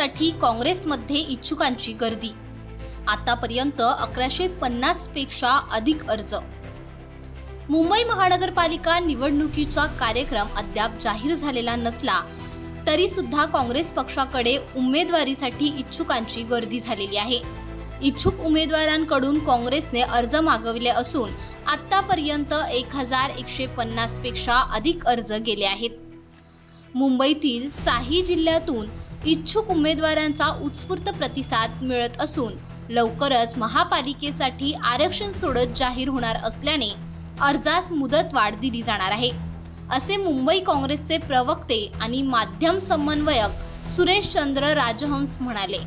पदासाठी काँग्रेसमध्ये इच्छुकांची गर्दी। आतापर्यंत 1150 पेक्षा अधिक अर्ज। मुंबई महानगरपालिका निवडणुकीचा कार्यक्रम अद्याप जाहीर झालेला नसला तरी सुद्धा काँग्रेस पक्षाकडे उमेदवारीसाठी इच्छुकांची गर्दी झालेली आहे। इच्छुक उमेदवारांकडून काँग्रेसने अर्ज मागवले असून आतापर्यंत 1150 पेक्षा अधिक अर्ज गेले आहेत। मुंबईतील 6 जिल्ह्यातून इच्छुक उमेदवारांचा उत्स्फूर्त प्रतिसाद मिळत असून लवकरच महापालिकेसाठी आरक्षण सोडत जाहीर होणार असल्याने अर्जास मुदतवाढ दिली जाणार आहे, असे मुंबई काँग्रेसचे प्रवक्ते आणि माध्यम समन्वयक सुरेश चंद्र राजहंस म्हणाले।